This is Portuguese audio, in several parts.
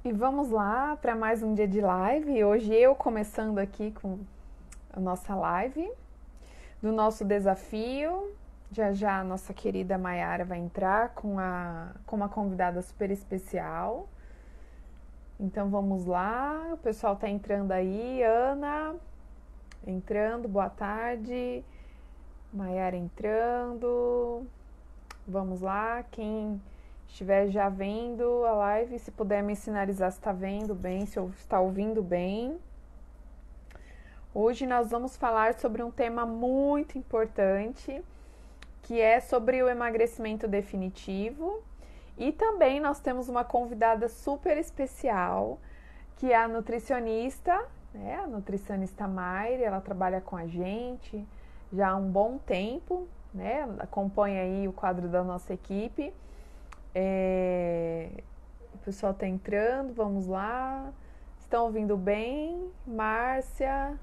E vamos lá para mais um dia de live. Hoje eu começando aqui com a nossa live do nosso desafio. Já já a nossa querida Mayara vai entrar com uma convidada super especial. Então vamos lá, o pessoal tá entrando aí. Ana entrando, boa tarde. Mayara entrando. Vamos lá, quem estiver já vendo a live, se puder me sinalizar se está vendo bem, se está ouvindo bem. Hoje nós vamos falar sobre um tema muito importante, que é sobre o emagrecimento definitivo. E também nós temos uma convidada super especial, que é a nutricionista, né? A nutricionista Mayra, ela trabalha com a gente já há um bom tempo, né? Acompanha aí o quadro da nossa equipe. O pessoal está entrando, vamos lá. Estão ouvindo bem? Márcia,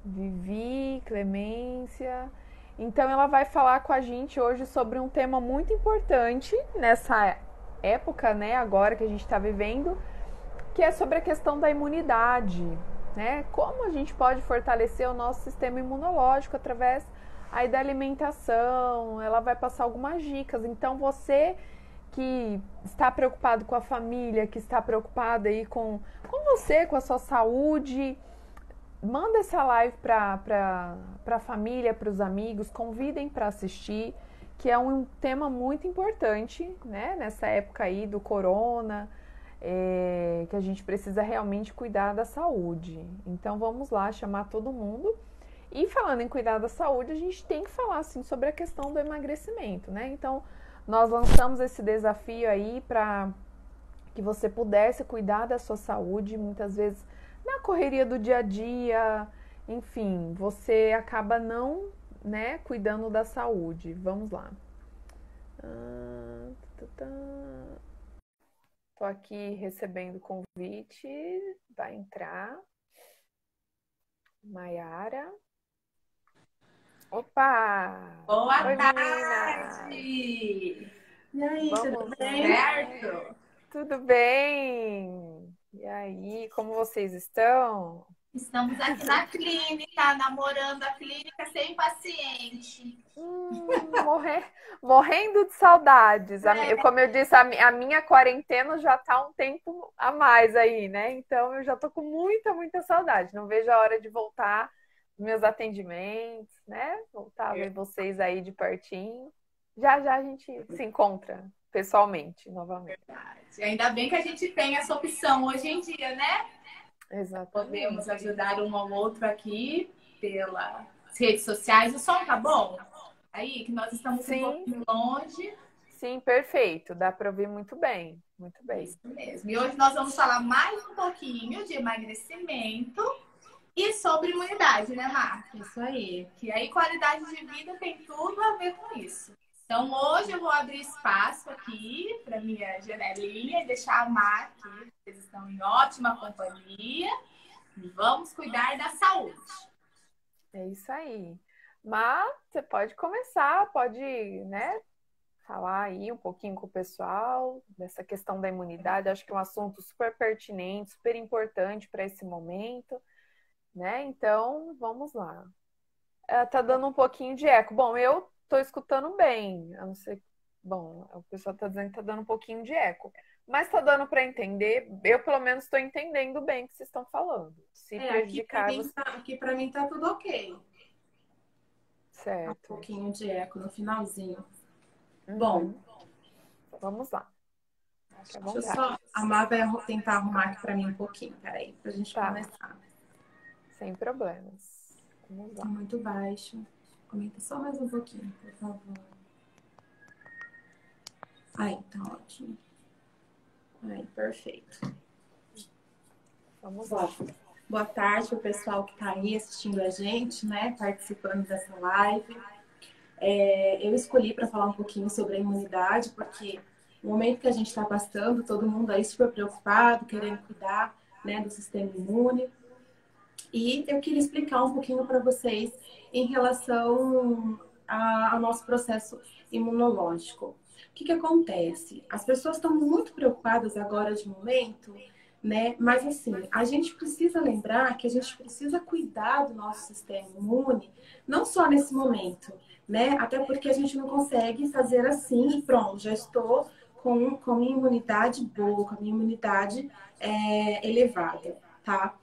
Vivi, Clemência. Então ela vai falar com a gente hoje sobre um tema muito importante nessa época, né, agora que a gente está vivendo, que é sobre a questão da imunidade, né? Como a gente pode fortalecer o nosso sistema imunológico através aí da alimentação. Ela vai passar algumas dicas. Então você que está preocupado com a família, que está preocupado aí com você, com a sua saúde, manda essa live para a família, para os amigos, convidem para assistir, que é um tema muito importante, né? Nessa época aí do corona, que a gente precisa realmente cuidar da saúde. Então vamos lá chamar todo mundo. E falando em cuidar da saúde, a gente tem que falar assim sobre a questão do emagrecimento, né? Então nós lançamos esse desafio aí para que você pudesse cuidar da sua saúde, muitas vezes na correria do dia a dia, enfim, você acaba não, né, cuidando da saúde. Vamos lá. Tô aqui recebendo convite, vai entrar. Mayara. Opa! Boa Oi, meninas! tarde! E aí, tudo Vamos bem? lá. Certo? Tudo bem? E aí, como vocês estão? Estamos aqui na clínica, namorando a clínica sem paciente. Morrer, morrendo de saudades. É, Como eu disse, a minha quarentena já tá um tempo a mais aí, né? Então eu já tô com muita saudade. Não vejo a hora de voltar nos meus atendimentos, né? Voltar a ver vocês aí de pertinho. Já já a gente se encontra pessoalmente novamente. verdade. Ainda bem que a gente tem essa opção hoje em dia, né? Exatamente. Podemos ajudar um ao outro aqui pelas redes sociais. O som tá bom? Aí, que nós estamos um Sim, pouquinho longe. sim, perfeito. Dá para ouvir muito bem, muito bem. Isso mesmo. E hoje nós vamos falar mais um pouquinho de emagrecimento e sobre imunidade, né, Marta? Isso aí. Que aí qualidade de vida tem tudo a ver com isso. Então, hoje eu vou abrir espaço aqui para minha janelinha e deixar a Mar aqui. Vocês estão em ótima companhia. E vamos cuidar da saúde. É isso aí. Mas você pode começar, pode, né, falar aí um pouquinho com o pessoal dessa questão da imunidade. Acho que é um assunto super pertinente, super importante para esse momento, né? Então, vamos lá. Tá dando um pouquinho de eco. Bom, eu tô escutando bem. Eu não sei. Bom, o pessoal tá dizendo que tá dando um pouquinho de eco. Mas tá dando para entender. Eu, pelo menos, estou entendendo bem o que vocês estão falando. Se É, prejudicar, você... aqui para mim tá tudo ok. Um Certo. pouquinho de eco no finalzinho. Bom, Uhum. Vamos lá. Fique à deixa eu vontade. só. A Mar vai tentar arrumar aqui para mim um pouquinho. Peraí, pra gente Tá, começar. sem problemas. Vamos Tá lá. muito baixo. Comenta só mais um pouquinho, por favor. Aí, tá ótimo. Aí, perfeito. Vamos lá. Bom, boa tarde para o pessoal que está aí assistindo a gente, né? Participando dessa live. Eu escolhi para falar um pouquinho sobre a imunidade, porque no momento que a gente está passando, todo mundo aí super preocupado, querendo cuidar, né, do sistema imune. E eu queria explicar um pouquinho para vocês em relação ao nosso processo imunológico. que acontece? As pessoas estão muito preocupadas agora de momento, né? Mas assim, a gente precisa lembrar que a gente precisa cuidar do nosso sistema imune, não só nesse momento, né? Até porque a gente não consegue fazer assim e pronto, já estou com minha imunidade boa, com a minha imunidade elevada, tá?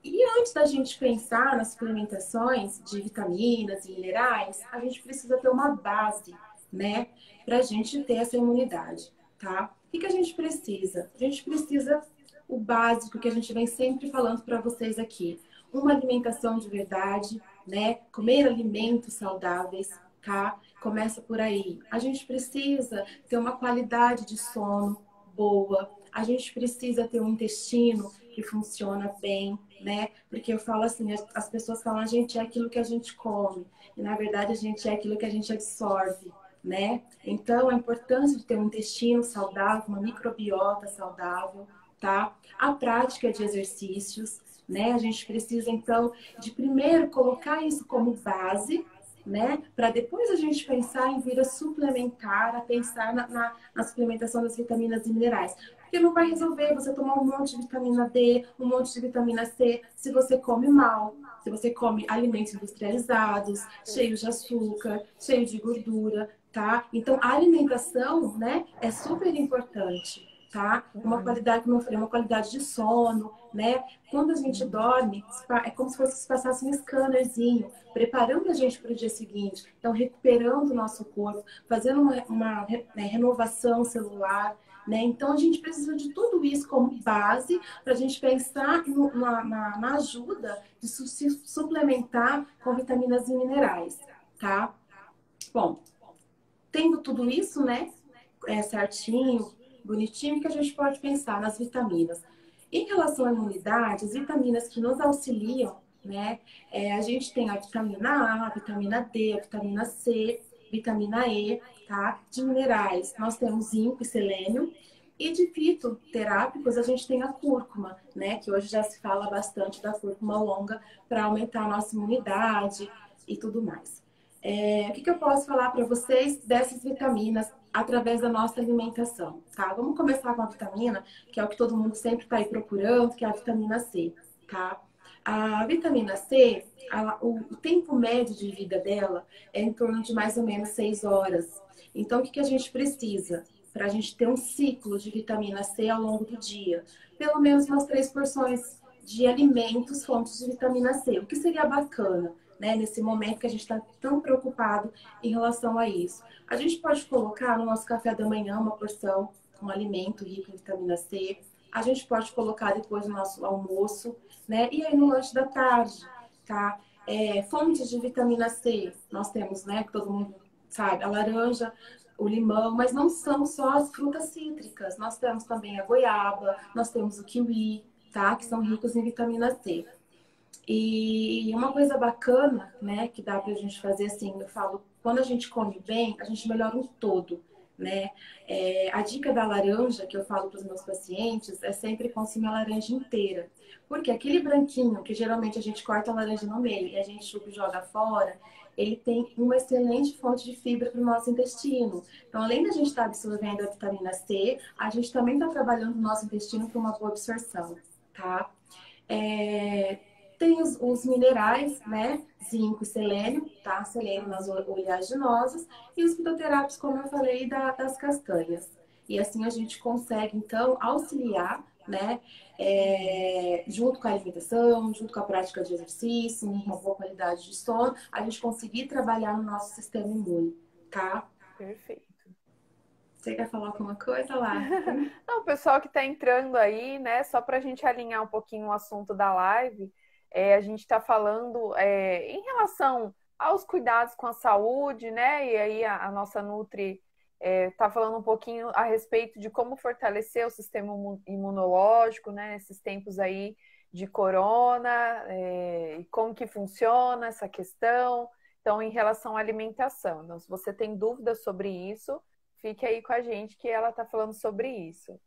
E antes da gente pensar nas suplementações de vitaminas e minerais, a gente precisa ter uma base, né? Para a gente ter essa imunidade, tá? O que a gente precisa? A gente precisa o básico que a gente vem sempre falando para vocês aqui. Uma alimentação de verdade, né? Comer alimentos saudáveis, tá? Começa por aí. A gente precisa ter uma qualidade de sono boa. A gente precisa ter um intestino que funciona bem, né? Porque eu falo assim, as pessoas falam, a gente é aquilo que a gente come. E na verdade a gente é aquilo que a gente absorve, né? Então a importância de ter um intestino saudável, uma microbiota saudável, tá? A prática de exercícios, né? A gente precisa então de primeiro colocar isso como base, né? Para depois a gente pensar em vir a suplementar, a pensar na suplementação das vitaminas e minerais. Porque não vai resolver você tomar um monte de vitamina D, um monte de vitamina C, se você come mal, se você come alimentos industrializados, cheios de açúcar, cheios de gordura, tá? Então, a alimentação, né, é super importante, tá? Uma qualidade, como eu falei, uma qualidade de sono, né? Quando a gente dorme, é como se fosse se passasse um scannerzinho, preparando a gente para o dia seguinte. Então, recuperando o nosso corpo, fazendo uma renovação celular, né? Então, a gente precisa de tudo isso como base para a gente pensar na ajuda de se suplementar com vitaminas e minerais, tá? Bom, tendo tudo isso, né, certinho, bonitinho, que a gente pode pensar nas vitaminas. Em relação à imunidade, as vitaminas que nos auxiliam, né, a gente tem a vitamina A, a vitamina D, a vitamina C, vitamina E, tá? De minerais, nós temos zinco e selênio. E de fitoterápicos, a gente tem a cúrcuma, né? Que hoje já se fala bastante da cúrcuma longa para aumentar a nossa imunidade e tudo mais. O que eu posso falar para vocês dessas vitaminas através da nossa alimentação, tá? Vamos começar com a vitamina, que é o que todo mundo sempre está aí procurando, que é a vitamina C, tá? A vitamina C, o tempo médio de vida dela é em torno de mais ou menos 6 horas. Então, o que a gente precisa para a gente ter um ciclo de vitamina C ao longo do dia? Pelo menos umas 3 porções de alimentos, fontes de vitamina C. O que seria bacana? Né, nesse momento que a gente está tão preocupado em relação a isso. A gente pode colocar no nosso café da manhã uma porção, um alimento rico em vitamina C. A gente pode colocar depois no nosso almoço, né? E aí no lanche da tarde, tá? Fontes de vitamina C, nós temos, né? Que todo mundo sabe, a laranja, o limão, mas não são só as frutas cítricas. Nós temos também a goiaba, nós temos o kiwi, tá? Que são ricos em vitamina C. E uma coisa bacana, né, que dá pra gente fazer assim, eu falo, quando a gente come bem, a gente melhora um todo, né? A dica da laranja que eu falo para os meus pacientes é sempre consumir a laranja inteira. Porque aquele branquinho, que geralmente a gente corta a laranja no meio e a gente chupa e joga fora, ele tem uma excelente fonte de fibra para o nosso intestino. Então, além da gente estar absorvendo a vitamina C, a gente também está trabalhando o nosso intestino para uma boa absorção, tá? Tem os minerais, né? Zinco e selênio, tá? Selênio nas oleaginosas. E os fitoterápicos, como eu falei, das castanhas. E assim a gente consegue, então, auxiliar, né? Junto com a alimentação, junto com a prática de exercício, uma boa qualidade de sono, a gente conseguir trabalhar no nosso sistema imune, tá? Perfeito. Você quer falar alguma coisa lá? Não, o pessoal que está entrando aí, né? Só para a gente alinhar um pouquinho o assunto da live, a gente está falando em relação aos cuidados com a saúde, né? E aí a nossa Nutri está falando um pouquinho a respeito de como fortalecer o sistema imunológico, né? Nesses tempos aí de corona, e como que funciona essa questão. Então, em relação à alimentação. Então, se você tem dúvidas sobre isso, fique aí com a gente que ela está falando sobre isso.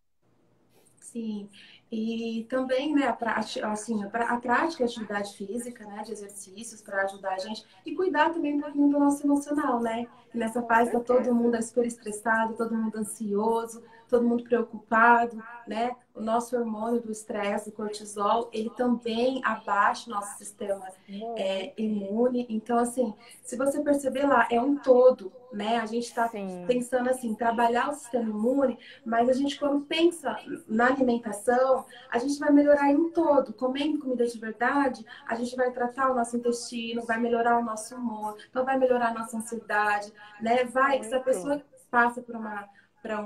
Sim, e também, né, assim, a prática de atividade física, né, de exercícios para ajudar a gente e cuidar também um pouquinho do nosso emocional, né? Que nessa Com fase tá todo certeza. mundo super estressado, todo mundo ansioso, todo mundo preocupado, né? O nosso hormônio do estresse, o cortisol, ele também abaixa o nosso sistema Muito. imune. Então, assim, se você perceber lá, é um todo, né? A gente está Sim, pensando assim, trabalhar o sistema imune, mas a gente, quando pensa na alimentação, a gente vai melhorar em um todo. Comendo comida de verdade, a gente vai tratar o nosso intestino, vai melhorar o nosso humor, então vai melhorar a nossa ansiedade, né? Vai que se a muito. pessoa passa para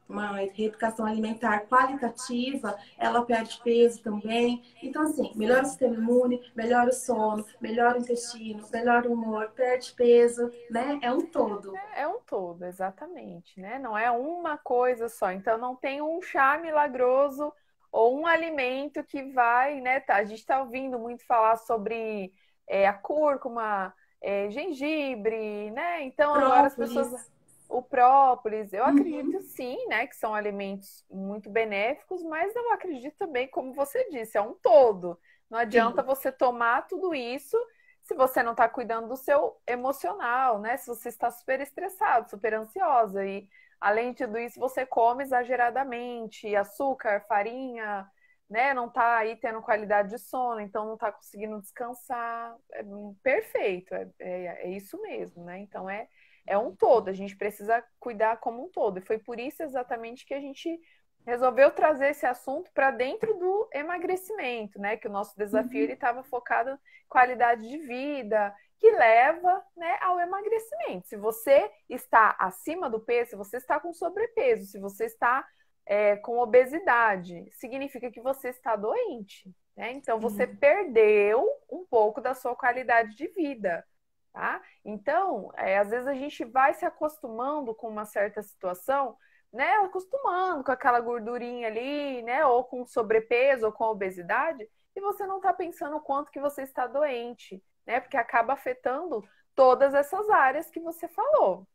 uma reeducação alimentar qualitativa, ela perde peso também. Então, assim, melhora o Sim. sistema imune, melhora o sono, melhora o intestino, melhora o humor, perde peso, né? É um todo. É um todo, exatamente, né? Não é uma coisa só. Então não tem um chá milagroso ou um alimento que vai, né? A gente está ouvindo muito falar sobre a cúrcuma, gengibre, né? Então agora as pessoas, Própolis. o própolis, eu acredito Uhum. sim, né? Que são alimentos muito benéficos, mas eu acredito também, como você disse, é um todo. Não adianta Sim. você tomar tudo isso se você não está cuidando do seu emocional, né? Se você está super estressado, super ansiosa e além de tudo isso você come exageradamente, açúcar, farinha, né? Não está aí tendo qualidade de sono, então não está conseguindo descansar. É perfeito, é isso mesmo, né? Então é um todo, a gente precisa cuidar como um todo. E foi por isso exatamente que a gente resolveu trazer esse assunto para dentro do emagrecimento, né? Que o nosso desafio ele Uhum. estava focado em qualidade de vida, que leva, né, ao emagrecimento. Se você está acima do peso, se você está com sobrepeso, se você está com obesidade, significa que você está doente, né? Então você Sim. perdeu um pouco da sua qualidade de vida. Tá? Então, às vezes a gente vai se acostumando com uma certa situação, né? Acostumando com aquela gordurinha ali, né? Ou com sobrepeso, ou com obesidade, e você não está pensando o quanto que você está doente, né? Porque acaba afetando todas essas áreas que você falou.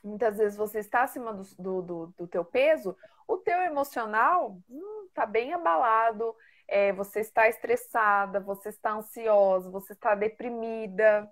Muitas vezes você está acima do teu peso, o teu emocional está bem abalado, você está estressada, você está ansiosa, você está deprimida,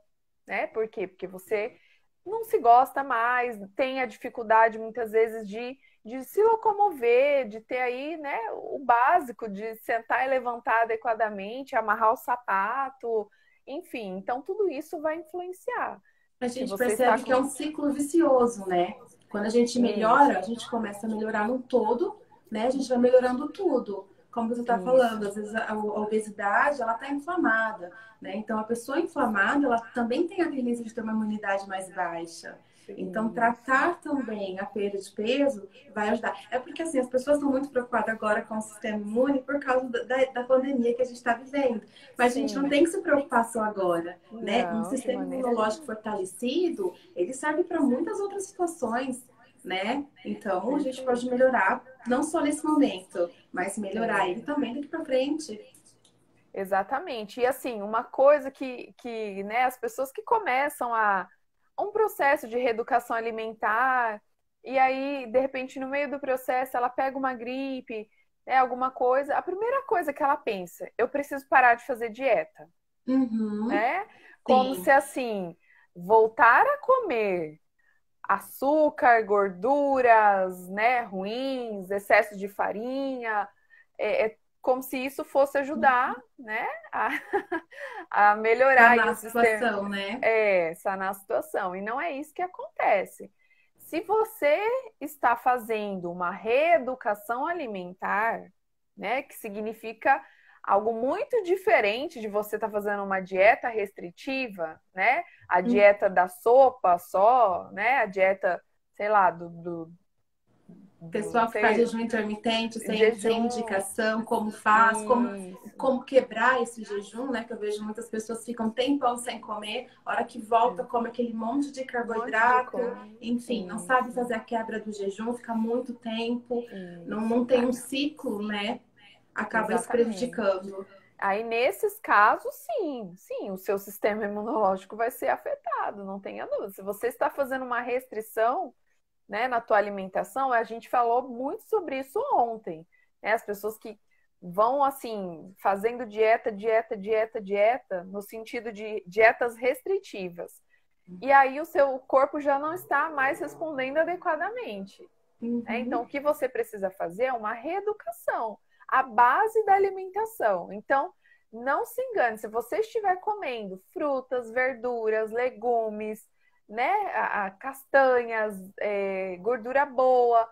né? Por quê? Porque você não se gosta mais, tem a dificuldade muitas vezes de se locomover, de ter aí, né, o básico de sentar e levantar adequadamente, amarrar o sapato, enfim. Então, tudo isso vai influenciar. A Se gente você está percebe que é com um ciclo vicioso, né? Quando a gente melhora, isso, a gente começa a melhorar no todo, né? A gente vai melhorando tudo. Como você está falando, isso, às vezes a obesidade, ela está inflamada, né? Então, a pessoa inflamada, ela também tem a tendência de ter uma imunidade mais baixa. Então, isso. tratar também a perda de peso vai ajudar. É porque, assim, as pessoas estão muito preocupadas agora com o sistema imune por causa da pandemia que a gente está vivendo. Mas a gente não Sim, tem que se preocupar só agora, né? Um não, de sistema maneira imunológico nenhuma. fortalecido, ele serve para muitas outras situações, né? Então, a gente pode Perfeito. melhorar, não só nesse momento, mas melhorar ele É, também daqui para frente. exatamente. E assim, uma coisa né, as pessoas que começam um processo de reeducação alimentar, e aí, de repente, no meio do processo, ela pega uma gripe, né, alguma coisa, a primeira coisa que ela pensa, eu preciso parar de fazer dieta, Uhum, né? Como se sim. assim, voltar a comer açúcar, gorduras, né, ruins, excesso de farinha, é como se isso fosse ajudar, né, a, a melhorar aí Sanar o a sistema, situação, né? sanar a situação. E não é isso que acontece. Se você está fazendo uma reeducação alimentar, né, que significa algo muito diferente de você estar fazendo uma dieta restritiva, né? A dieta da sopa só, né? A dieta, sei lá, Pessoal que faz sei, jejum intermitente, sem jejum. indicação, como faz, Isso, como quebrar esse jejum, né? Que eu vejo muitas pessoas ficam um tempão sem comer, a hora que volta, come aquele monte de um monte de carboidrato, coisa. enfim, não sabe Isso, fazer a quebra do jejum, fica muito tempo, isso. não tem um ciclo, né? Acaba se Exatamente. prejudicando. Aí, nesses casos, sim, o seu sistema imunológico vai ser afetado, não tenha dúvida. Se você está fazendo uma restrição, né, na tua alimentação, a gente falou muito sobre isso ontem. né? As pessoas que vão, assim, fazendo dieta, dieta, dieta, dieta, no sentido de dietas restritivas. E aí o seu corpo já não está mais respondendo adequadamente. Né? Então, o que você precisa fazer é uma reeducação, a base da alimentação. Então, não se engane, se você estiver comendo frutas, verduras, legumes, né, castanhas, gordura boa,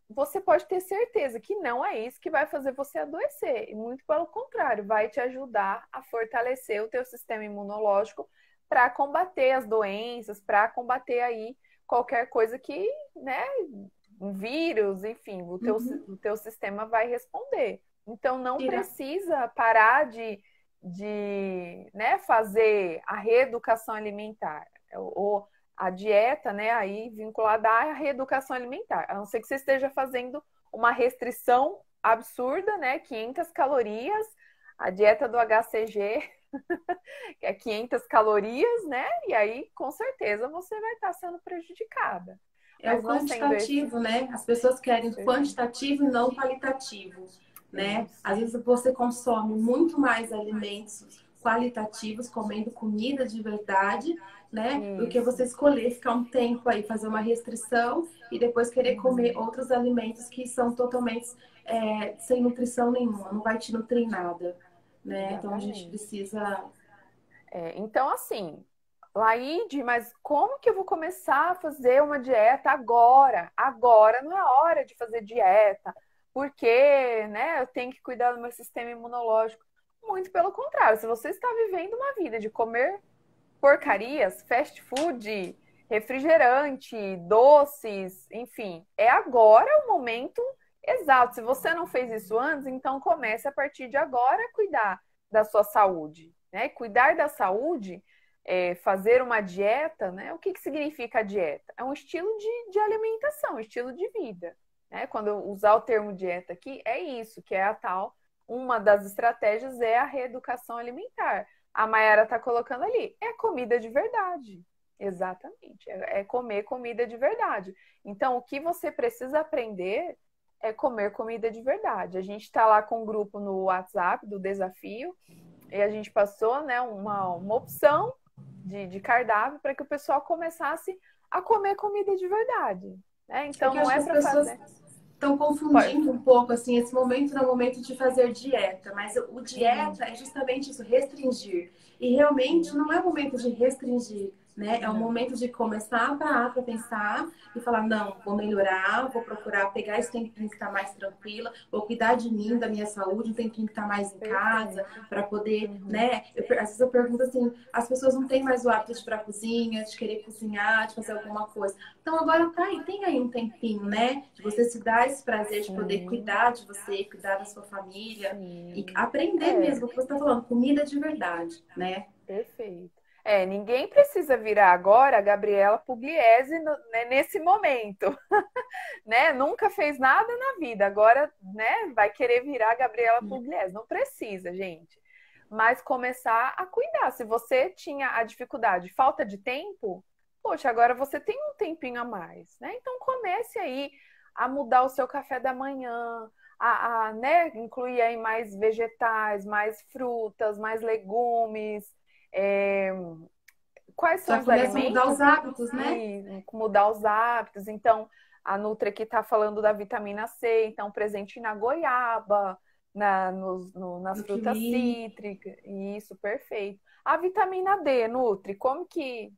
você pode ter certeza que não é isso que vai fazer você adoecer. E muito pelo contrário, vai te ajudar a fortalecer o teu sistema imunológico para combater as doenças, para combater aí qualquer coisa que, né, um vírus, enfim, o teu sistema vai responder. Então, não precisa parar de né, fazer a reeducação alimentar, ou a dieta, né, aí vinculada à reeducação alimentar. A não ser que você esteja fazendo uma restrição absurda, né, 500 calorias, a dieta do HCG, que é 500 calorias, né, e aí, com certeza, você vai estar sendo prejudicada. É o quantitativo, né? As pessoas querem quantitativo e não qualitativo, né? Às vezes você consome muito mais alimentos qualitativos, comendo comida de verdade, né? Do que você escolher ficar um tempo aí, fazer uma restrição e depois querer comer outros alimentos que são totalmente sem nutrição nenhuma, não vai te nutrir nada, né? Então a gente precisa... Então, assim... Laide, mas como que eu vou começar a fazer uma dieta agora? Agora não é hora de fazer dieta, porque, né, eu tenho que cuidar do meu sistema imunológico. Muito pelo contrário, se você está vivendo uma vida de comer porcarias, fast food, refrigerante, doces, enfim, é agora o momento exato. Se você não fez isso antes, então comece a partir de agora a cuidar da sua saúde, né? Cuidar da saúde fazer uma dieta, né? O que significa a dieta? É um estilo de alimentação, um estilo de vida. Né? Quando eu usar o termo dieta aqui, é isso, que é a tal, uma das estratégias é a reeducação alimentar. A Mayara está colocando ali, é comida de verdade. Exatamente, é comer comida de verdade. Então, o que você precisa aprender é comer comida de verdade. A gente está lá com um grupo no WhatsApp do desafio, e a gente passou, né, uma opção de cardápio para que o pessoal começasse a comer comida de verdade. Né? Então, não é para fazer. Estão confundindo um pouco, assim, esse momento não é o momento de fazer dieta, mas o dieta é justamente isso, restringir. E realmente não é o momento de restringir, né? É o momento de começar a parar para pensar e falar, não, vou melhorar, vou procurar pegar esse tempinho que está mais tranquila, vou cuidar de mim, da minha saúde, um tempinho que está mais em casa, para poder, né? Às vezes eu pergunto assim, as pessoas não têm mais o hábito de ir para a cozinha, de querer cozinhar, de fazer alguma coisa. Então agora tá aí, tem aí um tempinho, né? De você se dar esse prazer de poder cuidar de você, cuidar da sua família e aprender mesmo o que você está falando, comida de verdade, né? Perfeito. Ninguém precisa virar agora a Gabriela Pugliese né, nesse momento, né? Nunca fez nada na vida, agora, né, vai querer virar a Gabriela Pugliese. Não precisa, gente. Mas começar a cuidar. Se você tinha a dificuldade, falta de tempo, poxa, agora você tem um tempinho a mais, né? Então comece aí a mudar o seu café da manhã, né, incluir aí mais vegetais, mais frutas, mais legumes. Quais são os alimentos? A mudar os hábitos, né? E mudar os hábitos. Então, a Nutri aqui está falando da vitamina C, então presente na goiaba, nas frutas cítricas. Isso, perfeito. A vitamina D, Nutri, como que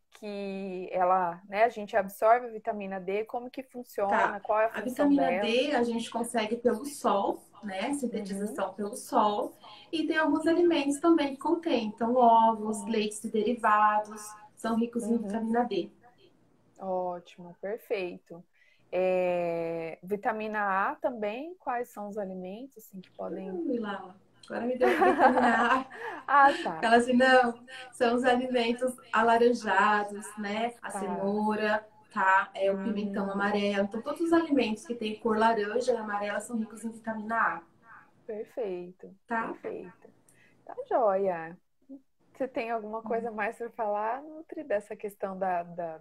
ela, né, a gente absorve a vitamina D, como que funciona, qual é a função dela? A vitamina D a gente consegue pelo sol, né, sintetização pelo sol, e tem alguns alimentos também que contém, então ovos, leites e derivados, são ricos em vitamina D. Ótimo, perfeito. Vitamina A também, quais são os alimentos assim, que podem... Agora me deu vitamina A. Tá. Ela assim, não, são os alimentos alaranjados, né? A cenoura, tá? O pimentão amarelo. Então, todos os alimentos que têm cor laranja e amarela são ricos em vitamina A. Perfeito. Tá? Perfeito. Tá joia. Você tem alguma coisa mais para falar, Nutri, dessa questão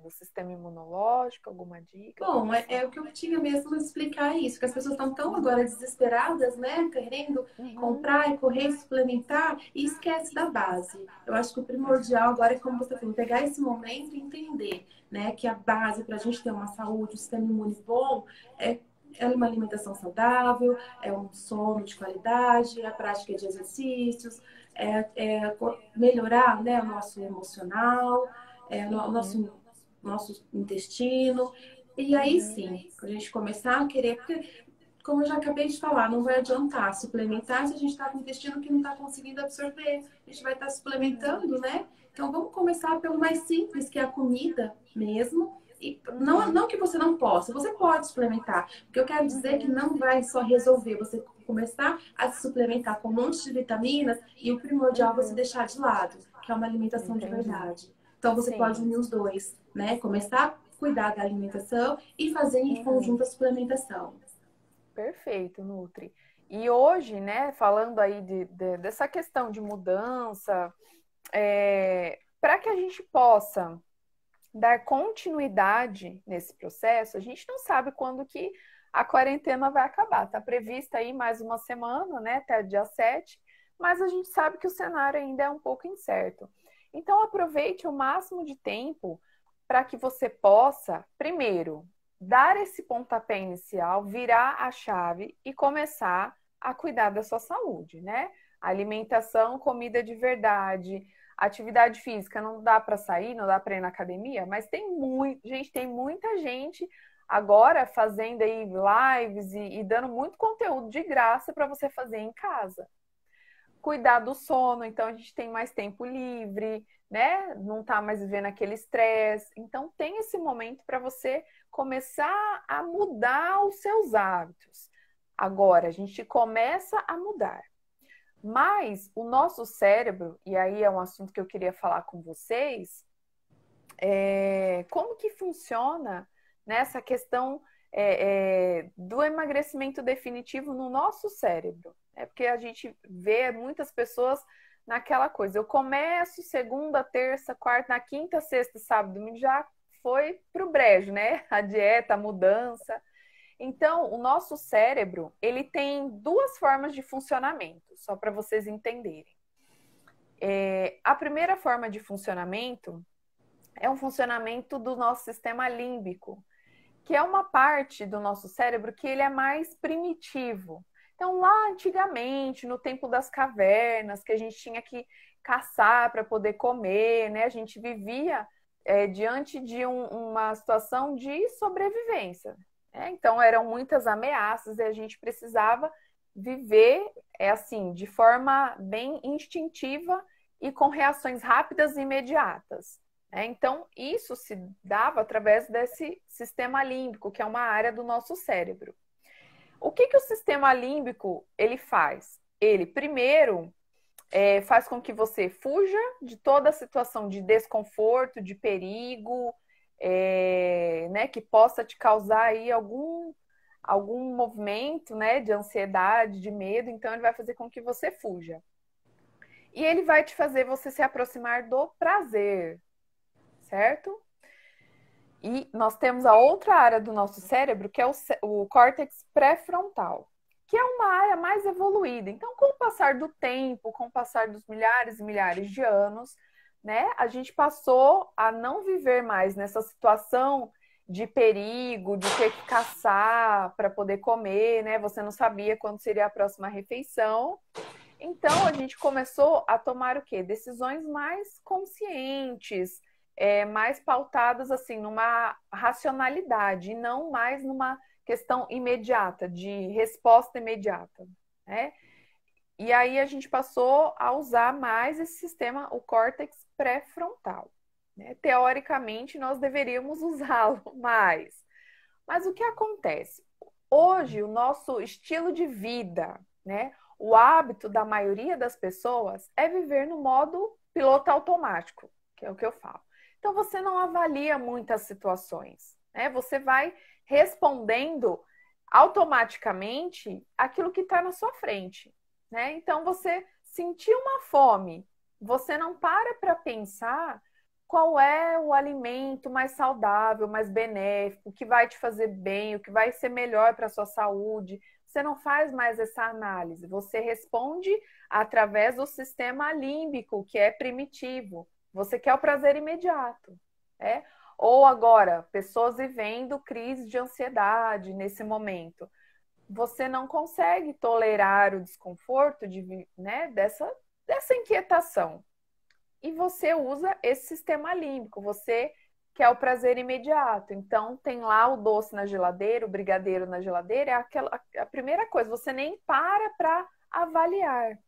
do sistema imunológico? Alguma dica? Bom, é o que eu tinha mesmo de explicar isso, que as pessoas estão tão agora desesperadas, né? Querendo Uhum, comprar e correr, suplementar e esquece da base. Eu acho que o primordial agora é, como você falou, pegar esse momento e entender, né? Que a base para a gente ter uma saúde, um sistema imune bom, é uma alimentação saudável, é um sono de qualidade, é a prática de exercícios, melhorar, né, o nosso emocional, o uhum, nosso intestino. E aí uhum, sim, a gente começar a querer, porque, como eu já acabei de falar, não vai adiantar suplementar se a gente está com o intestino que não está conseguindo absorver. A gente vai estar uhum, suplementando, né? Então vamos começar pelo mais simples, que é a comida mesmo. E não, uhum, não que você não possa, você pode suplementar. Porque eu quero dizer que uhum, não vai só resolver você começar a se suplementar com um monte de vitaminas e o primordial você uhum. deixar de lado, que é uma alimentação de Entendi. verdade. Então você pode Sim. unir os dois, né? Começar a cuidar da alimentação e fazer em Uhum. conjunto a suplementação. Perfeito, Nutri. E hoje, né, falando aí dessa questão de mudança, para que a gente possa dar continuidade nesse processo, a gente não sabe quando que a quarentena vai acabar. Está prevista aí mais uma semana, né, até o dia 7, mas a gente sabe que o cenário ainda é um pouco incerto. Então, aproveite o máximo de tempo para que você possa, primeiro, dar esse pontapé inicial, virar a chave e começar a cuidar da sua saúde, né? Alimentação, comida de verdade, atividade física, não dá para sair, não dá para ir na academia, mas tem muita gente agora fazendo aí lives e dando muito conteúdo de graça para você fazer em casa. Cuidar do sono, então a gente tem mais tempo livre, né? Não tá mais vivendo aquele estresse. Então tem esse momento para você começar a mudar os seus hábitos. Agora a gente começa a mudar. Mas o nosso cérebro, e aí é um assunto que eu queria falar com vocês, como que funciona nessa questão do emagrecimento definitivo no nosso cérebro? É porque a gente vê muitas pessoas naquela coisa. Eu começo segunda, terça, quarta, na quinta, sexta, sábado, domingo já foi pro brejo, né? A dieta, a mudança. Então, o nosso cérebro, ele tem duas formas de funcionamento, só para vocês entenderem. A primeira forma de funcionamento é um funcionamento do nosso sistema límbico, que é uma parte do nosso cérebro que ele é mais primitivo. Então, lá antigamente, no tempo das cavernas, que a gente tinha que caçar para poder comer, né? A gente vivia diante de uma situação de sobrevivência. Né? Então, eram muitas ameaças e a gente precisava viver assim, de forma bem instintiva e com reações rápidas e imediatas. Então, isso se dava através desse sistema límbico, que é uma área do nosso cérebro. O que o sistema límbico ele faz? Ele, primeiro, faz com que você fuja de toda a situação de desconforto, de perigo, né, que possa te causar aí algum movimento, né, de ansiedade, de medo. Então, ele vai fazer com que você fuja. E ele vai te fazer você se aproximar do prazer, certo? E nós temos a outra área do nosso cérebro, que é o córtex pré-frontal, que é uma área mais evoluída. Então, com o passar do tempo, com o passar dos milhares e milhares de anos, né, a gente passou a não viver mais nessa situação de perigo, de ter que caçar para poder comer, né? Você não sabia quando seria a próxima refeição. Então, a gente começou a tomar o quê? Decisões mais conscientes, mais pautadas assim numa racionalidade e não mais numa questão imediata, de resposta imediata, né? E aí a gente passou a usar mais esse sistema, o córtex pré-frontal. Né? Teoricamente, nós deveríamos usá-lo mais. Mas o que acontece? Hoje, o nosso estilo de vida, né? O hábito da maioria das pessoas é viver no modo piloto automático, que é o que eu falo. Então, você não avalia muitas situações, né? Você vai respondendo automaticamente aquilo que está na sua frente, né? Então, você sentiu uma fome, você não para pensar qual é o alimento mais saudável, mais benéfico, o que vai te fazer bem, o que vai ser melhor para a sua saúde. Você não faz mais essa análise, você responde através do sistema límbico, que é primitivo. Você quer o prazer imediato, né? Ou agora, pessoas vivendo crise de ansiedade nesse momento. Você não consegue tolerar o desconforto né, dessa inquietação. E você usa esse sistema límbico, você quer o prazer imediato. Então, tem lá o doce na geladeira, o brigadeiro na geladeira, é a primeira coisa, você nem para avaliar,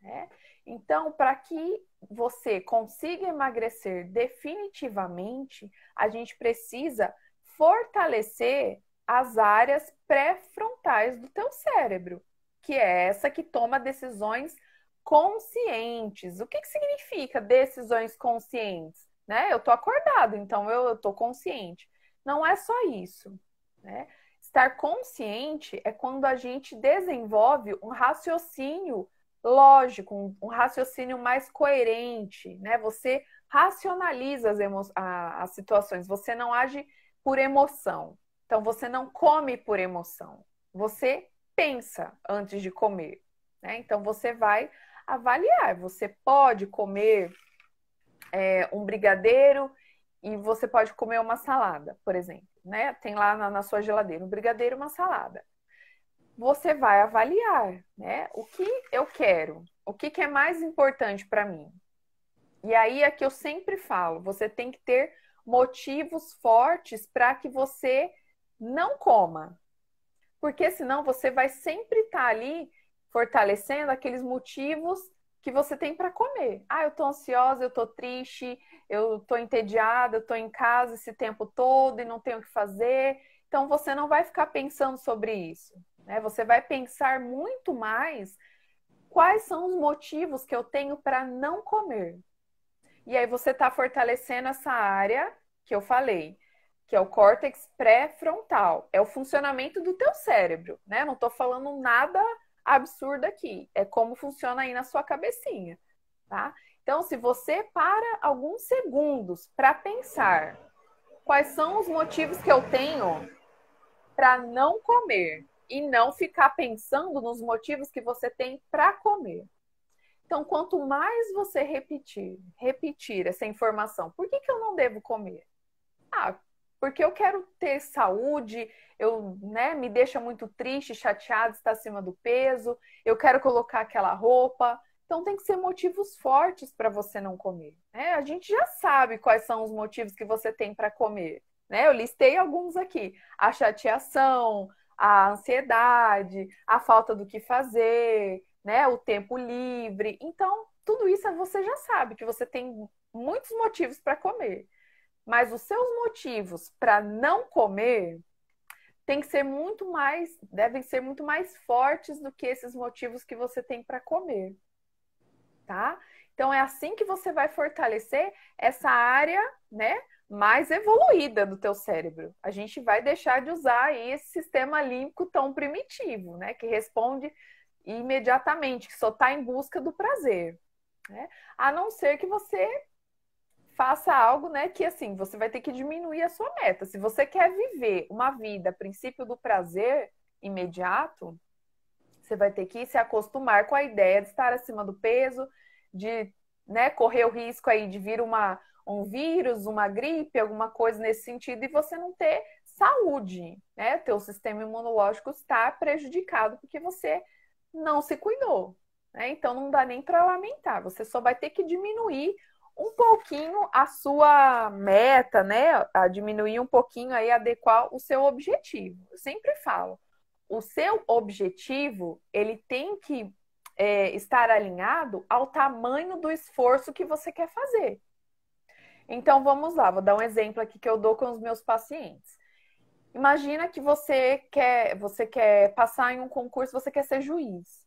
né? Então, para que você consiga emagrecer definitivamente, a gente precisa fortalecer as áreas pré-frontais do teu cérebro, que é essa que toma decisões conscientes. O que significa decisões conscientes? Né? Eu estou acordado, então eu estou consciente. Não é só isso, né? Estar consciente é quando a gente desenvolve um raciocínio lógico, um raciocínio mais coerente, né? Você racionaliza as situações, você não age por emoção. Então, você não come por emoção, você pensa antes de comer, né? Então, você vai avaliar. Você pode comer um brigadeiro e você pode comer uma salada, por exemplo, né? Tem lá na sua geladeira um brigadeiro e uma salada. Você vai avaliar, né? O que eu quero, o que é mais importante para mim. E aí é que eu sempre falo, você tem que ter motivos fortes para que você não coma. Porque senão você vai sempre estar ali fortalecendo aqueles motivos que você tem para comer. Ah, eu tô ansiosa, eu tô triste, eu tô entediada, eu tô em casa esse tempo todo e não tenho o que fazer. Então você não vai ficar pensando sobre isso, né? Você vai pensar muito mais quais são os motivos que eu tenho para não comer. E aí você está fortalecendo essa área que eu falei, que é o córtex pré-frontal. É o funcionamento do teu cérebro, né? Não estou falando nada absurdo aqui. É como funciona aí na sua cabecinha, tá? Então, se você para alguns segundos para pensar quais são os motivos que eu tenho para não comer e não ficar pensando nos motivos que você tem para comer. Então, quanto mais você repetir essa informação, por que eu não devo comer? Ah, porque eu quero ter saúde, me deixa muito triste, chateada, está acima do peso, eu quero colocar aquela roupa. Então, tem que ser motivos fortes para você não comer, né? A gente já sabe quais são os motivos que você tem para comer, né? Eu listei alguns aqui: a chateação, a ansiedade, a falta do que fazer, né? O tempo livre. Então, tudo isso você já sabe que você tem muitos motivos para comer. Mas os seus motivos para não comer devem ser muito mais fortes do que esses motivos que você tem para comer, tá? Então é assim que você vai fortalecer essa área, né, mais evoluída do teu cérebro. A gente vai deixar de usar aí esse sistema límbico tão primitivo, né, que responde imediatamente, que só está em busca do prazer, né? A não ser que você faça algo, né, que assim, você vai ter que diminuir a sua meta. Se você quer viver uma vida a princípio do prazer imediato, você vai ter que se acostumar com a ideia de estar acima do peso, de, né, correr o risco aí de vir um vírus, uma gripe, alguma coisa nesse sentido, e você não ter saúde, né? Teu sistema imunológico está prejudicado porque você não se cuidou, né? Então não dá nem para lamentar, você só vai ter que diminuir um pouquinho a sua meta, né? A diminuir um pouquinho aí, adequar o seu objetivo. Eu sempre falo, o seu objetivo, ele tem que estar alinhado ao tamanho do esforço que você quer fazer. Então, vamos lá, vou dar um exemplo aqui que eu dou com os meus pacientes. Imagina que você quer passar em um concurso, você quer ser juiz.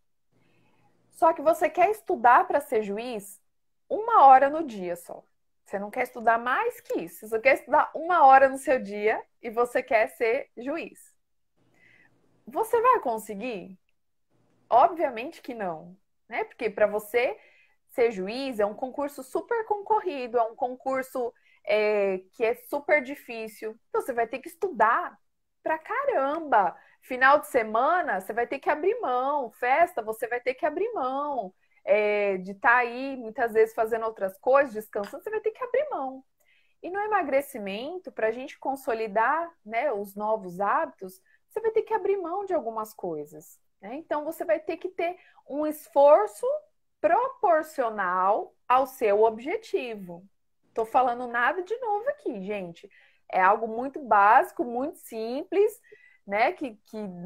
Só que você quer estudar para ser juiz 1 hora no dia só. Você não quer estudar mais que isso. Você só quer estudar 1 hora no seu dia e você quer ser juiz. Você vai conseguir? Obviamente que não, né? Porque para você ser juiz é um concurso super concorrido, é um concurso que é super difícil. Então, você vai ter que estudar pra caramba. Final de semana, você vai ter que abrir mão. Festa, você vai ter que abrir mão. De estar aí, muitas vezes, fazendo outras coisas, descansando, você vai ter que abrir mão. E no emagrecimento, para a gente consolidar, né, os novos hábitos, você vai ter que abrir mão de algumas coisas, né? Então, você vai ter que ter um esforço proporcional ao seu objetivo. Estou falando nada de novo aqui, gente. É algo muito básico, muito simples, né? Que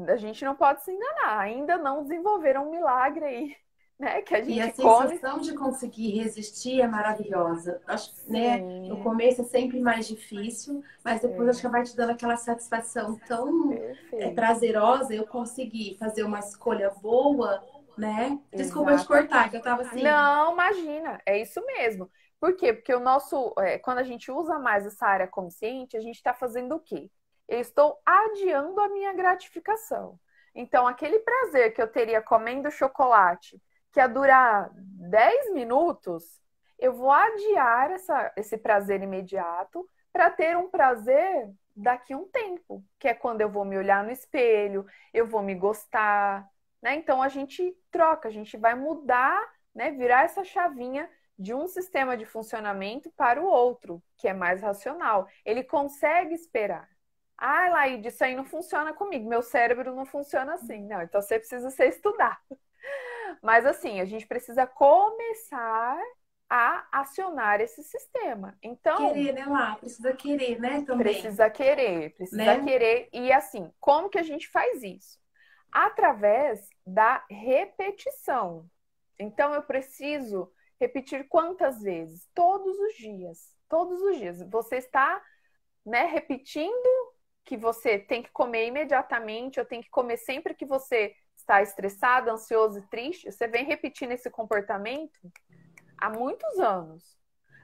a gente não pode se enganar. Ainda não desenvolveram um milagre aí, né? Que a E a gente come. sensação de conseguir resistir é maravilhosa. Acho, né? No Sim, começo é sempre mais difícil, mas depois acho que vai te dando aquela satisfação tão perfeito. prazerosa. Eu consegui fazer uma escolha boa, né? Desculpa te Exatamente. cortar, que eu tava assim. Não, imagina, é isso mesmo. Por quê? Porque o nosso, quando a gente usa mais essa área consciente, a gente está fazendo o quê? Eu estou adiando a minha gratificação. Então, aquele prazer que eu teria comendo chocolate, que ia durar 10 minutos, eu vou adiar esse prazer imediato para ter um prazer daqui a um tempo, que é quando eu vou me olhar no espelho, eu vou me gostar, né? Então, a gente troca, a gente vai mudar, né? Virar essa chavinha de um sistema de funcionamento para o outro, que é mais racional. Ele consegue esperar. Ah, Laíde, isso aí não funciona comigo, meu cérebro não funciona assim. Não, então você precisa se estudar. Mas assim, a gente precisa começar a acionar esse sistema. Então, Querer, né, lá? Precisa querer, né, também. precisa Né? querer. E assim, como que a gente faz isso? Através da repetição. Então, eu preciso repetir quantas vezes? Todos os dias. Todos os dias. Você está, né, repetindo que você tem que comer imediatamente, ou tem que comer sempre que você está estressado, ansioso e triste. Você vem repetindo esse comportamento há muitos anos.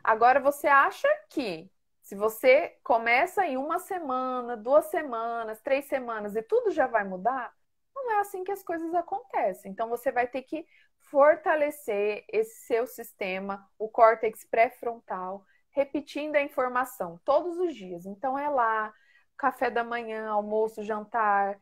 Agora, você acha que se você começa em uma semana, 2 semanas, 3 semanas e tudo já vai mudar? Não é assim que as coisas acontecem. Então, você vai ter que fortalecer esse seu sistema, o córtex pré-frontal, repetindo a informação todos os dias. Então, é lá, café da manhã, almoço, jantar,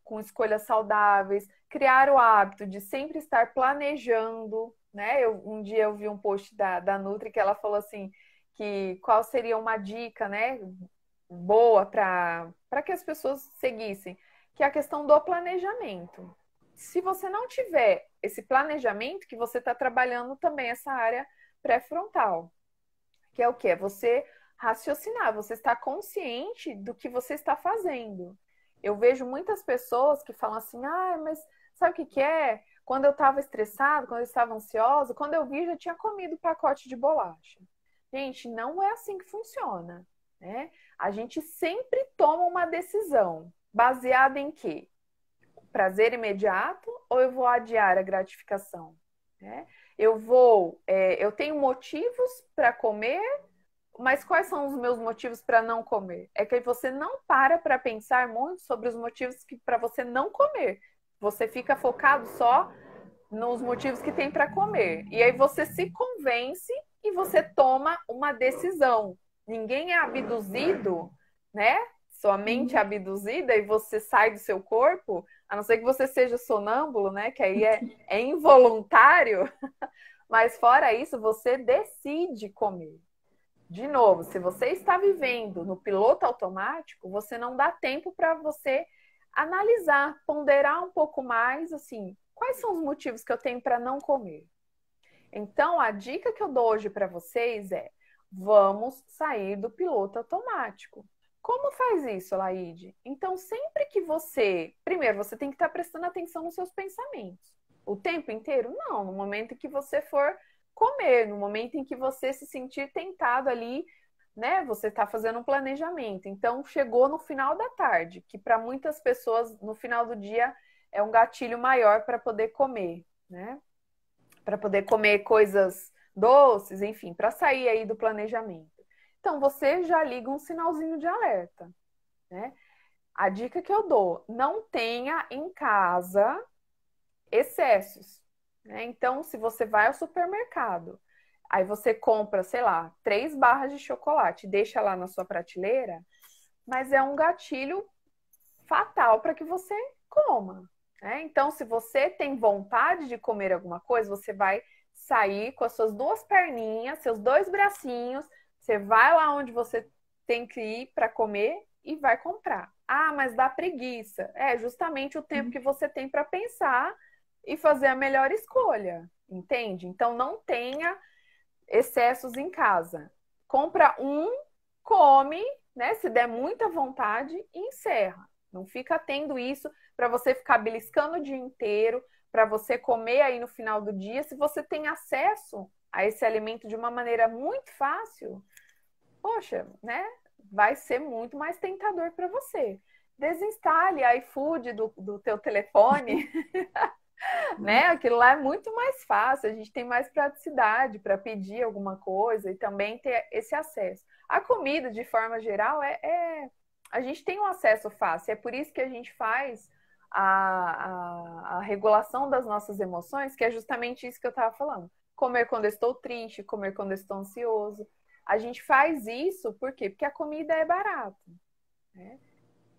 com escolhas saudáveis, criar o hábito de sempre estar planejando, né? Um dia eu vi um post da Nutri que ela falou assim, que qual seria uma dica, né, boa para que as pessoas seguissem, que é a questão do planejamento. Se você não tiver esse planejamento, que você está trabalhando também essa área pré-frontal, que é o quê? Você raciocinar, você está consciente do que você está fazendo. Eu vejo muitas pessoas que falam assim, ah, mas sabe o que que é? Quando eu estava estressado, quando eu estava ansiosa, quando eu vi, já tinha comido pacote de bolacha. Gente, não é assim que funciona, né? A gente sempre toma uma decisão baseada em quê? Prazer imediato ou eu vou adiar a gratificação, né? Eu tenho motivos para comer, mas quais são os meus motivos para não comer? É que você não para pensar muito sobre os motivos para você não comer. Você fica focado só nos motivos que tem para comer. E aí você se convence e você toma uma decisão. Ninguém é abduzido, né? Sua mente é abduzida e você sai do seu corpo, a não ser que você seja sonâmbulo, né? Que aí é involuntário. Mas fora isso, você decide comer. De novo, se você está vivendo no piloto automático, você não dá tempo para você analisar, ponderar um pouco mais, assim, quais são os motivos que eu tenho para não comer. Então, a dica que eu dou hoje para vocês é: vamos sair do piloto automático. Como faz isso, Laíde? Então, sempre que primeiro, você tem que estar prestando atenção nos seus pensamentos. O tempo inteiro? Não, no momento em que você for comer, no momento em que você se sentir tentado ali, né? Você está fazendo um planejamento. Então, chegou no final da tarde, que para muitas pessoas, no final do dia, é um gatilho maior para poder comer, né? Para poder comer coisas doces, enfim, para sair aí do planejamento. Então, você já liga um sinalzinho de alerta, né? A dica que eu dou: não tenha em casa excessos. né? Então, se você vai ao supermercado, aí você compra, sei lá, 3 barras de chocolate, deixa lá na sua prateleira, mas é um gatilho fatal para que você coma, né? Então, se você tem vontade de comer alguma coisa, você vai sair com as suas 2 perninhas, seus 2 bracinhos, você vai lá onde você tem que ir para comer e vai comprar. Ah, mas dá preguiça. É justamente o tempo que você tem para pensar e fazer a melhor escolha, entende? Então, não tenha excessos em casa. Compra um, come, né? Se der muita vontade, e encerra. Não fica tendo isso para você ficar beliscando o dia inteiro, para você comer aí no final do dia. Se você tem acesso a esse alimento de uma maneira muito fácil, poxa, né? Vai ser muito mais tentador para você. Desinstale a iFood do teu telefone, né? Aquilo lá é muito mais fácil, a gente tem mais praticidade para pedir alguma coisa e também ter esse acesso. A comida, de forma geral, a gente tem um acesso fácil, é por isso que a gente faz a regulação das nossas emoções, que é justamente isso que eu estava falando. Comer quando eu estou triste, comer quando eu estou ansioso. A gente faz isso por quê? Porque a comida é barata, né?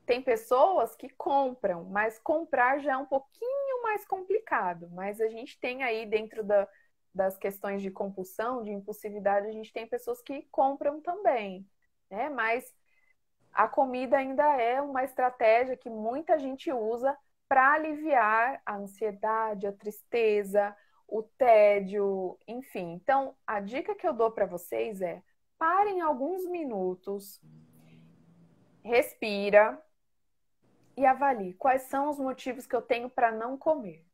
Tem pessoas que compram, mas comprar já é um pouquinho mais complicado. Mas a gente tem aí dentro das questões de compulsão, de impulsividade, a gente tem pessoas que compram também, né? Mas a comida ainda é uma estratégia que muita gente usa para aliviar a ansiedade, a tristeza, o tédio, enfim. Então, a dica que eu dou para vocês é: parem alguns minutos, respira e avalie quais são os motivos que eu tenho para não comer.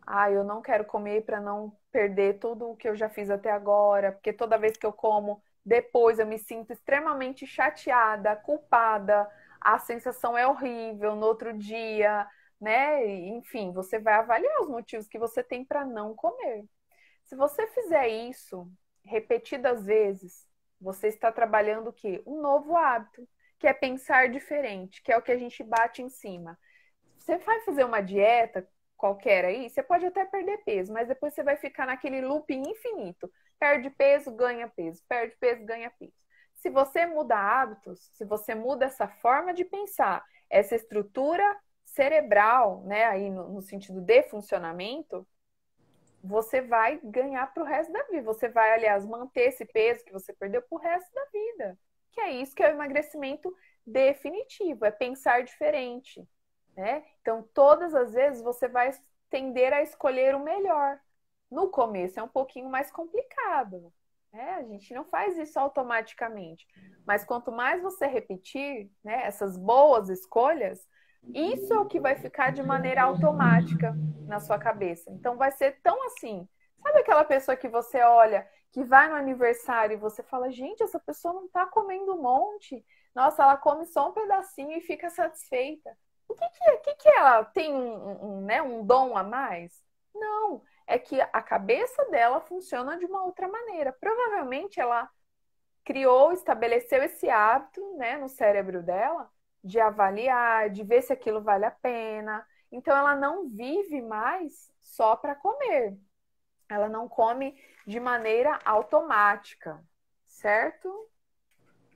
Ah, eu não quero comer para não perder tudo o que eu já fiz até agora, porque toda vez que eu como, depois eu me sinto extremamente chateada, culpada, a sensação é horrível no outro dia, né? Enfim, você vai avaliar os motivos que você tem para não comer. Se você fizer isso repetidas vezes, você está trabalhando o quê? Um novo hábito, que é pensar diferente, que é o que a gente bate em cima. Você vai fazer uma dieta qualquer aí, você pode até perder peso, mas depois você vai ficar naquele looping infinito. Perde peso, ganha peso, perde peso, ganha peso. Se você muda hábitos, se você muda essa forma de pensar, essa estrutura cerebral, né, aí no sentido de funcionamento, você vai ganhar para o resto da vida. Você vai, aliás, manter esse peso que você perdeu para o resto da vida. Que é isso que é o emagrecimento definitivo, é pensar diferente, né? Então, todas as vezes você vai tender a escolher o melhor. No começo é um pouquinho mais complicado, né? A gente não faz isso automaticamente. Mas quanto mais você repetir, né, essas boas escolhas, isso é o que vai ficar de maneira automática na sua cabeça. Então vai ser tão assim. Sabe aquela pessoa que você olha, que vai no aniversário e você fala, gente, essa pessoa não tá comendo um monte. Nossa, ela come só um pedacinho e fica satisfeita. O que ela tem né, um dom a mais? Não, é que a cabeça dela funciona de uma outra maneira. Provavelmente ela criou, estabeleceu esse hábito, né, no cérebro dela, de avaliar, de ver se aquilo vale a pena. Então ela não vive mais só para comer. Ela não come de maneira automática, certo?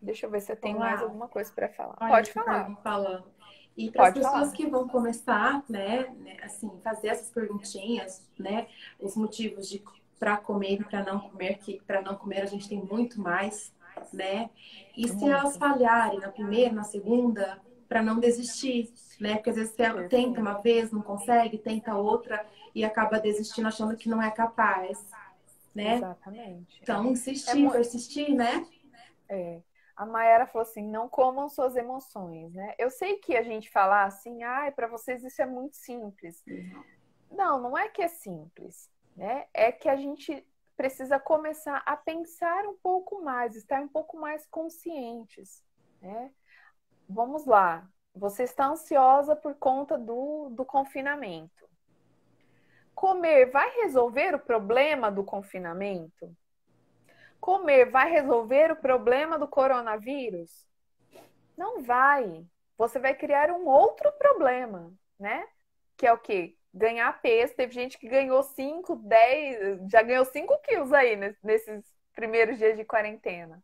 Deixa eu ver se eu tenho mais alguma coisa para falar. Olha, Pode falar. Falando. E para as pessoas falar. que vão começar, né, assim, fazer essas perguntinhas, né, os motivos de para comer e para não comer, que para não comer a gente tem muito mais, né? E se elas falharem na primeira, na segunda, para não desistir, né? Porque às vezes você tenta uma vez, não consegue, tenta outra e acaba desistindo achando que não é capaz, né? Exatamente. Então, insistir, persistir, né? A Mayara falou assim, não comam suas emoções, né? Eu sei que a gente fala assim, para vocês isso é muito simples. Não, não é que é simples, né? É que a gente precisa começar a pensar um pouco mais, estar um pouco mais conscientes, né? Vamos lá. Você está ansiosa por conta do confinamento. Comer vai resolver o problema do confinamento? Comer vai resolver o problema do coronavírus? Não vai. Você vai criar um outro problema, né? Que é o quê? ganhar peso. Teve gente que ganhou 5, 10, já ganhou 5 quilos aí nesses primeiros dias de quarentena.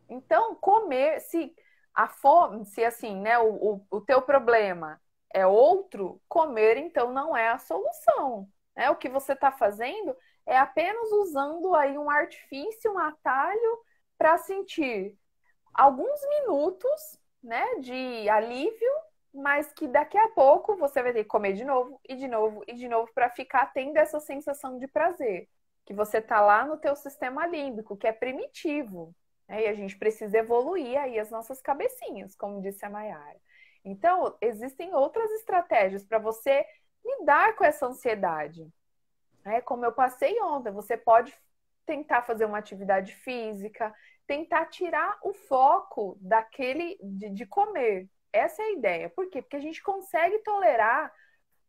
Então, comer, se a fome, se assim, né, o teu problema é outro, comer então não é a solução, né? O que você está fazendo é apenas usando aí um artifício, um atalho para sentir alguns minutos, né, de alívio, mas que daqui a pouco você vai ter que comer de novo e de novo e de novo para ficar tendo essa sensação de prazer, que você está lá no teu sistema límbico, que é primitivo, né? E a gente precisa evoluir aí as nossas cabecinhas, como disse a Mayara. Então, existem outras estratégias para você lidar com essa ansiedade. Como eu passei ontem, você pode tentar fazer uma atividade física, tentar tirar o foco daquele de comer. Essa é a ideia. Por quê? Porque a gente consegue tolerar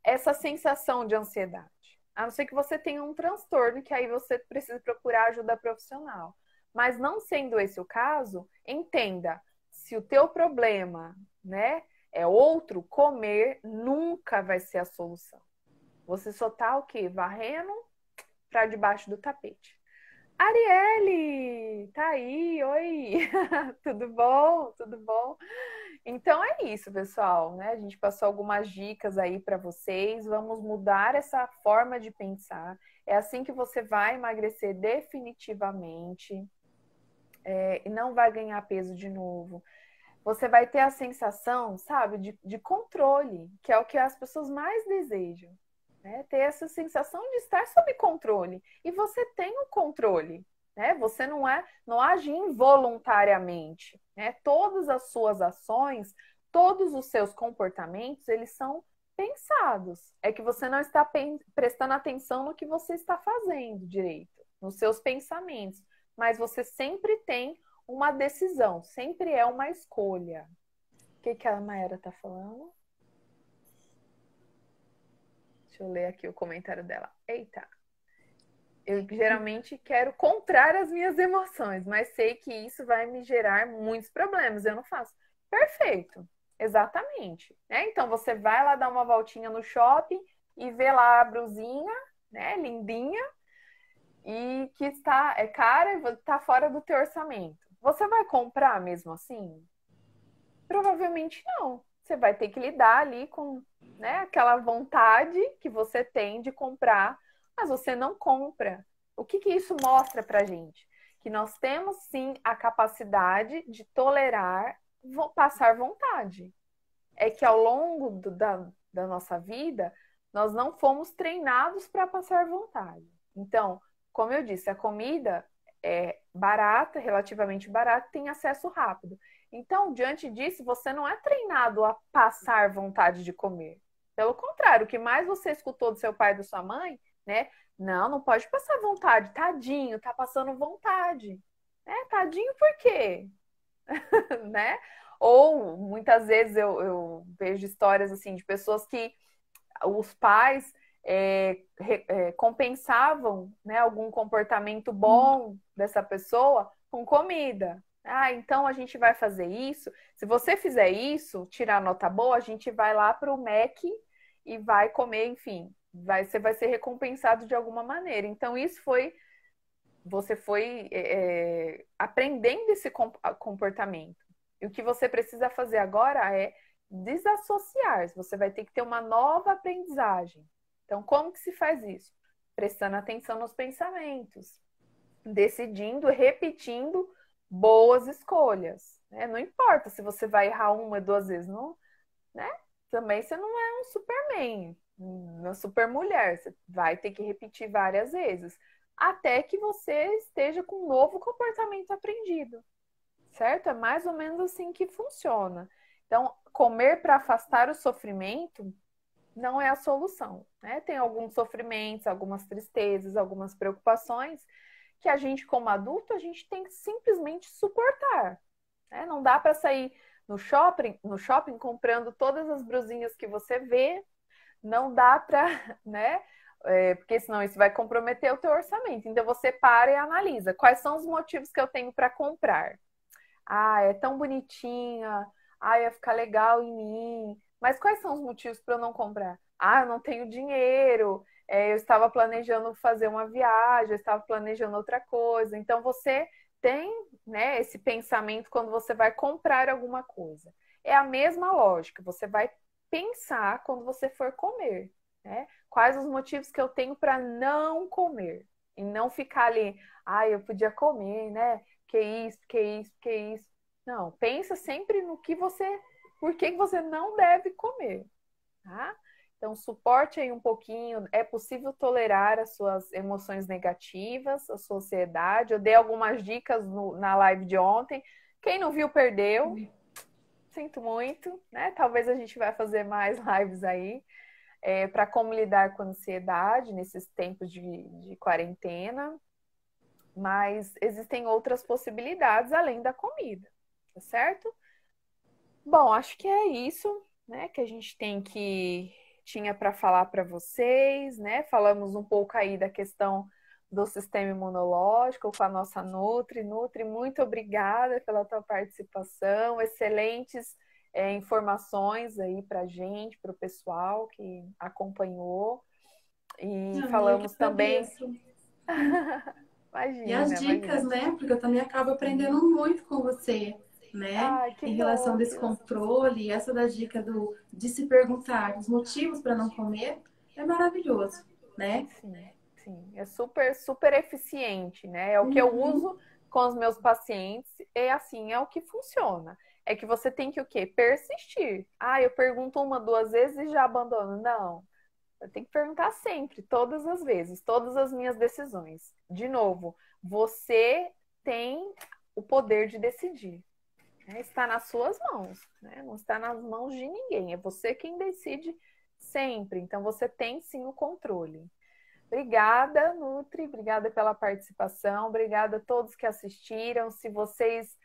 essa sensação de ansiedade. A não ser que você tenha um transtorno, que aí você precisa procurar ajuda profissional. Mas não sendo esse o caso, entenda, se o teu problema, né, é outro, comer nunca vai ser a solução. Você só tá o quê? Varrendo para debaixo do tapete. Arielle, tá aí, oi, tudo bom? Tudo bom? Então é isso, pessoal, né? A gente passou algumas dicas aí para vocês. Vamos mudar essa forma de pensar. É assim que você vai emagrecer definitivamente, e não vai ganhar peso de novo. Você vai ter a sensação, sabe, de controle, que é o que as pessoas mais desejam. Né? Ter essa sensação de estar sob controle. E você tem o controle. Né? Você não age involuntariamente. Né? Todas as suas ações, todos os seus comportamentos, eles são pensados. É que você não está prestando atenção no que você está fazendo direito, nos seus pensamentos. Mas você sempre tem uma decisão, sempre é uma escolha. O que a Mayara está falando? Deixa eu ler aqui o comentário dela. Eita! Eu geralmente quero comprar as minhas emoções, mas sei que isso vai me gerar muitos problemas. Eu não faço. Perfeito. Exatamente. Né? Então, você vai lá dar uma voltinha no shopping e vê lá a brusinha, né, lindinha, e que é cara e está fora do teu orçamento. Você vai comprar mesmo assim? Provavelmente não. Você vai ter que lidar ali com, né, aquela vontade que você tem de comprar, mas você não compra. O que isso mostra pra gente? Que nós temos sim a capacidade de tolerar, passar vontade. É que ao longo da nossa vida, nós não fomos treinados para passar vontade. Então, como eu disse, a comida é barata, relativamente barata, tem acesso rápido. Então, diante disso, você não é treinado a passar vontade de comer. Pelo contrário, o que mais você escutou do seu pai e da sua mãe, né? Não pode passar vontade. Tadinho, tá passando vontade. Tadinho por quê? Né? Ou, muitas vezes, eu vejo histórias assim de pessoas que os pais compensavam, né, algum comportamento bom dessa pessoa com comida. Então a gente vai fazer isso. Se você fizer isso, tirar nota boa, a gente vai lá para o Mac e vai comer, enfim, você vai ser recompensado de alguma maneira. Então você foi aprendendo esse comportamento. E o que você precisa fazer agora é desassociar. Você vai ter que ter uma nova aprendizagem. Então, como que se faz isso? Prestando atenção nos pensamentos, decidindo, repetindo boas escolhas. Né? Não importa se você vai errar uma, duas vezes, não, né? Também você não é um Superman, uma supermulher. Você vai ter que repetir várias vezes, até que você esteja com um novo comportamento aprendido. Certo? É mais ou menos assim que funciona. Então, comer para afastar o sofrimento não é a solução, né? Tem alguns sofrimentos, algumas tristezas, algumas preocupações que a gente, como adulto, a gente tem que simplesmente suportar. Né? Não dá para sair no shopping comprando todas as brusinhas que você vê, não dá para, né? Porque senão isso vai comprometer o teu orçamento. Então você para e analisa quais são os motivos que eu tenho para comprar. É tão bonitinha, ia ficar legal em mim. Mas quais são os motivos para eu não comprar? eu não tenho dinheiro, eu estava planejando fazer uma viagem, eu estava planejando outra coisa. Então, você tem, né, esse pensamento quando você vai comprar alguma coisa. É a mesma lógica, você vai pensar quando você for comer, né? Quais os motivos que eu tenho para não comer? E não ficar ali, eu podia comer, né? Que isso, que isso, que isso. Não, pensa sempre no que você, por que você não deve comer, tá? Então, suporte aí um pouquinho. É possível tolerar as suas emoções negativas, a sua ansiedade. Eu dei algumas dicas na live de ontem. Quem não viu, perdeu. Sinto muito, né? Talvez a gente vai fazer mais lives aí para como lidar com a ansiedade nesses tempos de quarentena. Mas existem outras possibilidades além da comida, tá certo? Bom, acho que é isso, né, que a gente tinha para falar para vocês, né? Falamos um pouco aí da questão do sistema imunológico com a nossa Nutri. Nutri, muito obrigada pela tua participação, excelentes informações aí para a gente, para o pessoal que acompanhou. E Eu que falamos também. agradeço. E as Imagina, dicas, imagina. né? Porque eu também acabo aprendendo muito com você, né? Ai, que Em relação bom, desse controle, essa da dica de se perguntar os motivos para não comer, é maravilhoso, né? sim, sim. É super, super eficiente, né? É o que eu Uhum. uso com os meus pacientes, é assim, é o que funciona. É que você tem que o quê? Persistir. Eu pergunto uma, duas vezes e já abandono. Não. Eu tenho que perguntar sempre, todas as vezes, todas as minhas decisões. De novo, você tem o poder de decidir, né? Está nas suas mãos, né? Não está nas mãos de ninguém. É você quem decide sempre. Então, você tem sim o controle. Obrigada, Nutri, obrigada pela participação, obrigada a todos que assistiram. Se vocês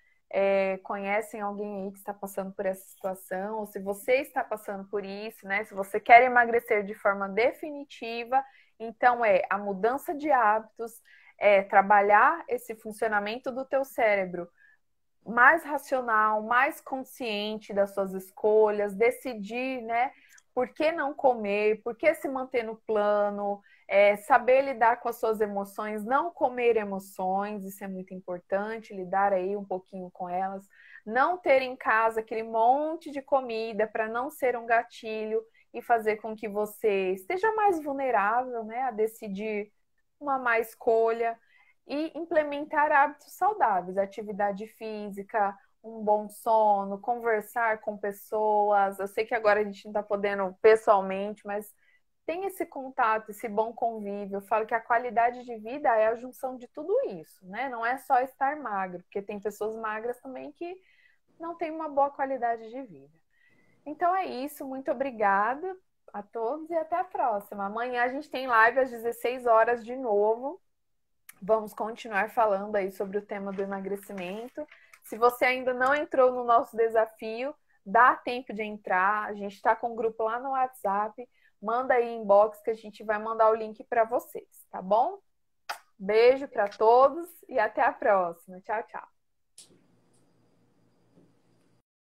conhecem alguém aí que está passando por essa situação, ou se você está passando por isso, né? Se você quer emagrecer de forma definitiva, então a mudança de hábitos, trabalhar esse funcionamento do teu cérebro mais racional, mais consciente das suas escolhas, decidir, né? Por que não comer, por que se manter no plano, saber lidar com as suas emoções, não comer emoções, isso é muito importante, lidar aí um pouquinho com elas, não ter em casa aquele monte de comida para não ser um gatilho e fazer com que você esteja mais vulnerável, né, a decidir uma má escolha e implementar hábitos saudáveis, atividade física, um bom sono, conversar com pessoas. Eu sei que agora a gente não está podendo pessoalmente, mas tem esse contato, esse bom convívio. Eu falo que a qualidade de vida é a junção de tudo isso, né? Não é só estar magro, porque tem pessoas magras também que não têm uma boa qualidade de vida. Então é isso, muito obrigada a todos e até a próxima. Amanhã a gente tem live às 16 horas de novo. Vamos continuar falando aí sobre o tema do emagrecimento. Se você ainda não entrou no nosso desafio, dá tempo de entrar. A gente está com um grupo lá no WhatsApp. Manda aí inbox que a gente vai mandar o link para vocês, tá bom? Beijo para todos e até a próxima. Tchau, tchau.